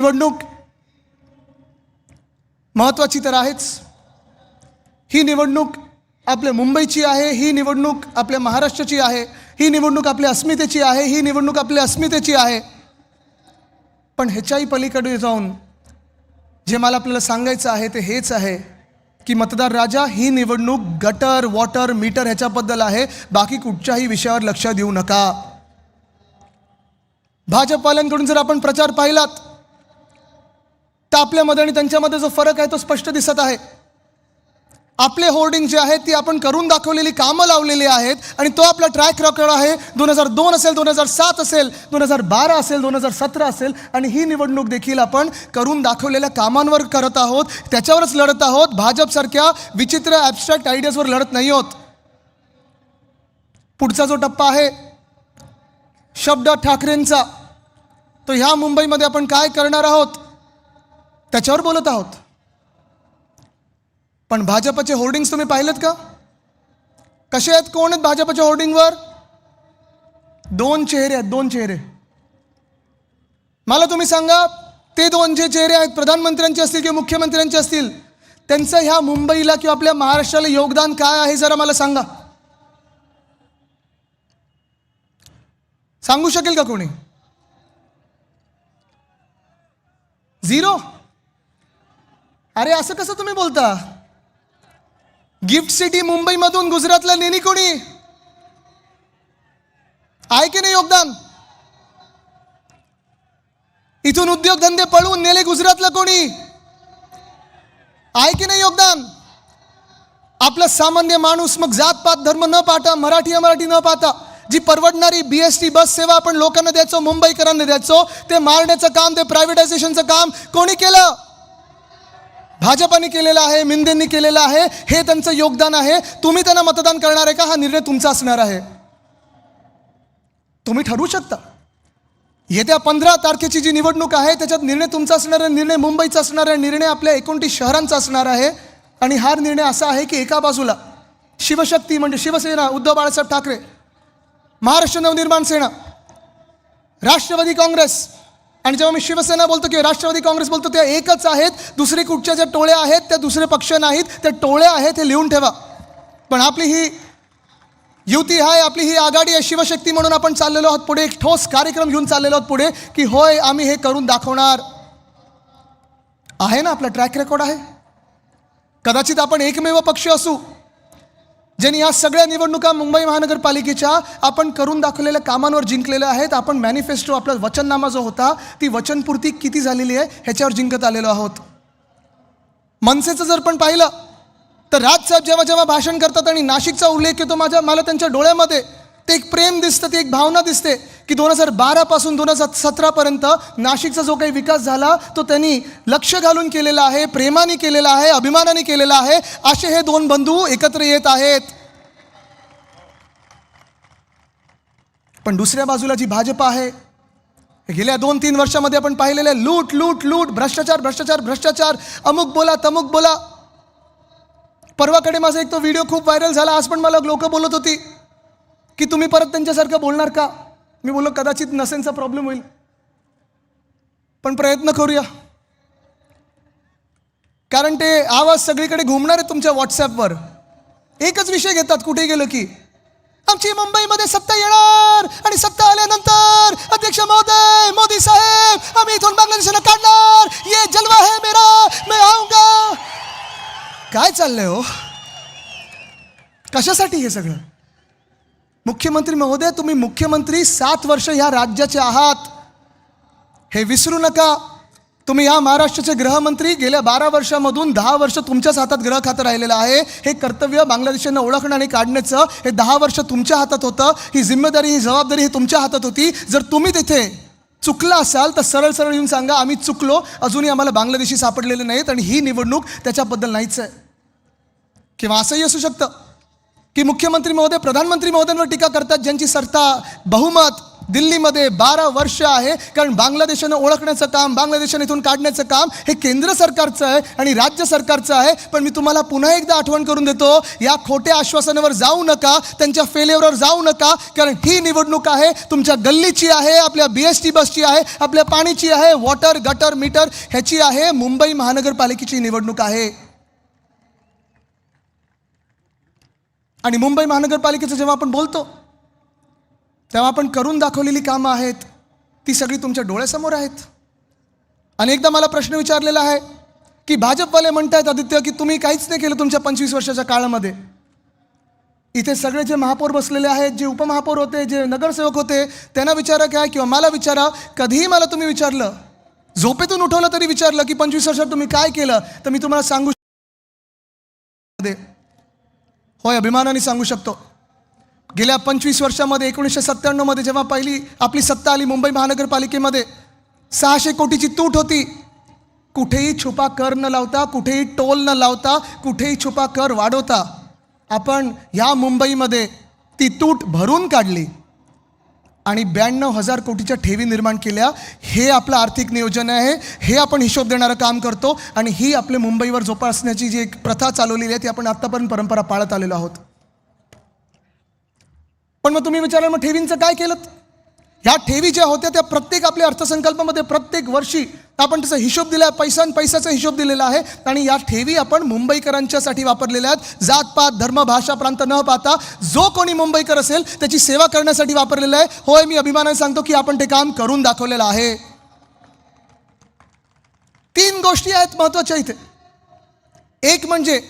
निवडणूक महत्त्वाची तर आहेच. ही निवडणूक आपल्या मुंबईची आहे, ही निवडणूक आपल्या महाराष्ट्राची आहे, ही निवडणूक आपल्या अस्मितेची आहे, ही निवडणूक आपल्या अस्मितेची आहे. पण ह्याच्याही पलीकडे जाऊन जे मला आपल्याला सांगायचं आहे ते हेच आहे की मतदार राजा, ही निवडणूक गटर, वॉटर, मीटर ह्याच्याबद्दल आहे. बाकी कुठच्याही विषयावर लक्ष देऊ नका. भाजपवाल्यांकडून जर आपण प्रचार पाहिलात तर आपल्यामध्ये आणि त्यांच्यामध्ये जो फरक आहे तो स्पष्ट दिसत आहे. आपले होर्डिंग जे आहेत ती आपण करून दाखवलेली कामं लावलेली आहेत आणि तो आपला ट्रॅक रेकॉर्ड आहे. 2002 असेल, 2007 असेल, 2012 असेल, 2017 असेल आणि ही निवडणूक देखील आपण करून दाखवलेल्या कामांवर करत आहोत, त्याच्यावरच लढत आहोत. भाजपसारख्या विचित्र ॲबस्ट्रॅक्ट आयडियाजवर लढत नाही आहोत. पुढचा जो टप्पा आहे शब्द ठाकरेंचा, तो ह्या मुंबईमध्ये आपण काय करणार आहोत त्याच्यावर बोलत आहोत. पण भाजपचे होर्डिंग्स तुम्ही पाहिलेत का? कसे आहेत? कोण आहेत भाजपच्या होर्डिंगवर? 2 चेहरे आहेत, 2 चेहरे. मला तुम्ही सांगा, ते 2 जे चेहरे आहेत, प्रधानमंत्र्यांचे असतील किंवा मुख्यमंत्र्यांचे असतील, त्यांचं ह्या मुंबईला किंवा आपल्या महाराष्ट्राला योगदान काय आहे जरा मला सांगा. सांगू शकेल का कोणी? 0. अरे असं कसं तुम्ही बोलता? गिफ्ट सिटी मुंबईमधून गुजरातला नेणी कोणी आहे की नाही योगदान? इथून उद्योगधंदे पळवून नेले गुजरातला कोणी आहे की नाही योगदान? आपला सामान्य माणूस, मग जातपात धर्म न पाहता, मराठी अमराठी न पाहता, जी परवडणारी BST बस सेवा आपण लोकांना द्यायचो, मुंबईकरांना द्यायचो, ते मारण्याचं काम, ते प्रायव्हेटायझेशनचं काम कोणी केलं? भाजपाने केलेलं आहे, मिंदेंनी केलेलं आहे. हे त्यांचं योगदान आहे. तुम्ही त्यांना मतदान करणार आहे का? हा निर्णय तुमचा असणार आहे. तुम्ही ठरवू शकता. येत्या 15 तारखेची जी निवडणूक आहे त्याच्यात निर्णय तुमचा असणार आहे, निर्णय मुंबईचा असणार आहे, निर्णय आपल्या 29 शहरांचा असणार आहे. आणि हा निर्णय असा आहे की एका बाजूला शिवशक्ती म्हणजे शिवसेना, उद्धव बाळासाहेब ठाकरे, महाराष्ट्र नवनिर्माण सेना, राष्ट्रवादी काँग्रेस, आणि जेव्हा मी शिवसेना बोलतो किंवा राष्ट्रवादी काँग्रेस बोलतो त्या एकच आहेत. दुसरी कुठच्या ज्या टोळ्या आहेत त्या दुसरे पक्ष नाहीत, त्या टोळ्या आहेत, हे लिहून ठेवा. पण आपली ही युती आहे, आपली ही आघाडी आहे. शिवशक्ती म्हणून आपण चाललेलो आहोत पुढे, एक ठोस कार्यक्रम घेऊन चाललेलो आहोत पुढे की होय आम्ही हे करून दाखवणार. आहे ना, आपला ट्रॅक रेकॉर्ड आहे. कदाचित आपण एकमेव पक्ष असू ज्यांनी या सगळ्या निवडणुका मुंबई महानगरपालिकेच्या आपण करून दाखवलेल्या कामांवर जिंकलेल्या आहेत. आपण मॅनिफेस्टो, आपला वचननामा जो होता, ती वचनपूर्ती किती झालेली आहे ह्याच्यावर जिंकत आलेलो आहोत. मनसेचं जर पण पाहिलं तर राजसाहेब जेव्हा जेव्हा भाषण करतात आणि नाशिकचा उल्लेख येतो, मला त्यांच्या डोळ्यामध्ये ते एक प्रेम दिसतं, ती एक भावना दिसते की 2012 पासून 2017 पर्यंत नाशिकचा जो काही विकास झाला तो त्यांनी लक्ष घालून केलेला आहे, प्रेमाने केलेला आहे, अभिमानाने केलेला आहे. असे हे 2 बंधू एकत्र येत आहेत. पण दुसऱ्या बाजूला जी भाजप आहे, गेल्या 2-3 वर्षामध्ये आपण पाहिलेले लूट लूट लूट, भ्रष्टाचार भ्रष्टाचार भ्रष्टाचार, अमुक बोला तमुक बोला. परवाकडे माझा एक तो व्हिडिओ खूप व्हायरल झाला. आज पण मला लोक बोलत होती की तुम्ही परत त्यांच्यासारखं बोलणार का? मी बोललो कदाचित नसेनचा प्रॉब्लेम होईल, पण प्रयत्न करूया. कारण ते आवाज सगळीकडे घुमणार आहे तुमच्या व्हॉट्सॲपवर. एकच विषय घेतात कुठे गेलो की आमची मुंबईमध्ये सत्ता येणार आणि सत्ता आल्यानंतर अध्यक्ष महोदय, मोदी साहेब, आम्ही इथून बांगलादेशाला काढणार, ये जलवा है मेरा, मैं आऊंगा. काय चाललंय हो? कशासाठी हे सगळं? मुख्यमंत्री महोदय, तुम्ही मुख्यमंत्री 7 वर्ष ह्या राज्याचे आहात, हे विसरू नका. तुम्ही या महाराष्ट्राचे गृहमंत्री, गेल्या 12 वर्षामधून 10 वर्ष तुमच्याच हातात गृह खातं राहिलेलं आहे. हे कर्तव्य बांगलादेशांना ओळखणं आणि काढण्याचं हे 10 वर्ष तुमच्या हातात होतं. ही जिम्मेदारी, ही जबाबदारी ही तुमच्या हातात होती. जर तुम्ही तिथे चुकला असाल तर सरळ सरळ येऊन सांगा आम्ही चुकलो, अजूनही आम्हाला बांगलादेशी सापडलेले नाहीत आणि ही निवडणूक त्याच्याबद्दल नाहीच आहे. किंवा असंही असू शकतं की मुख्यमंत्री महोदय प्रधानमंत्री महोदयांवर टीका करतात ज्यांची सत्ता, बहुमत, दिल्लीमध्ये 12 वर्ष आहे, कारण बांगलादेशानं ओळखण्याचं काम, बांगलादेशाने इथून काढण्याचं काम हे केंद्र सरकारचं आहे आणि राज्य सरकारचं आहे. पण मी तुम्हाला पुन्हा एकदा आठवण करून देतो, या खोट्या आश्वासनावर जाऊ नका, त्यांच्या फेल्युअरवर जाऊ नका, कारण ही निवडणूक आहे तुमच्या गल्लीची आहे, आपल्या BST बसची आहे, आपल्या पाणीची आहे, वॉटर गटर मीटर ह्याची आहे, मुंबई महानगरपालिकेची निवडणूक आहे. आणि मुंबई महानगरपालिकेचं जेव्हा आपण बोलतो तेव्हा आपण करून दाखवलेली कामं आहेत ती सगळी तुमच्या डोळ्यासमोर आहेत. अनेकदा मला प्रश्न विचारलेला आहे की भाजपवाले म्हणतायत आदित्य की तुम्ही काहीच नाही केलं तुमच्या 25 वर्षाच्या काळामध्ये. इथे सगळे जे महापौर बसलेले आहेत, जे उपमहापौर होते, जे नगरसेवक होते, त्यांना विचारा काय किंवा मला विचारा, कधीही मला तुम्ही विचारलं, झोपेतून उठवलं तरी विचारलं की 25 वर्षात तुम्ही काय केलं, तर मी तुम्हाला सांगू होय अभिमानाने सांगू शकतो. गेल्या 25 वर्षामध्ये 1997 मध्ये जेव्हा पहिली आपली सत्ता आली मुंबई महानगरपालिकेमध्ये, 600 कोटीची तूट होती. कुठेही छुपा कर न लावता, कुठेही टोल न लावता, कुठेही छुपा कर वाढवता आपण ह्या मुंबईमध्ये ती तूट भरून काढली आणि 92,000 कोटीच्या ठेवी निर्माण केल्या. हे आपलं आर्थिक नियोजन आहे, हे आपण हिशोब देणारं काम करतो आणि ही आपल्या मुंबईवर जोपासण्याची जी एक प्रथा चालवलेली आहे ती आपण आत्तापर्यंत परंपरा पाळत आलेलो आहोत. पण मग तुम्ही विचाराल मग ठेवींचं काय केलं? ह्या ठेवी ज्या होत्या त्या प्रत्येक आपल्या अर्थसंकल्पामध्ये प्रत्येक वर्षी आपण त्याचा हिशोब दिला आहे, पैशाचा हिशोब दिलेला आहे आणि या ठेवी आपण मुंबईकरांच्यासाठी वापरलेल्या आहेत. जातपात धर्म भाषा प्रांत न पाहता जो कोणी मुंबईकर असेल त्याची सेवा करण्यासाठी वापरलेलं आहे. होय मी अभिमानाने सांगतो की आपण ते काम करून दाखवलेलं आहे. 3 गोष्टी आहेत महत्त्वाच्या इथे. एक म्हणजे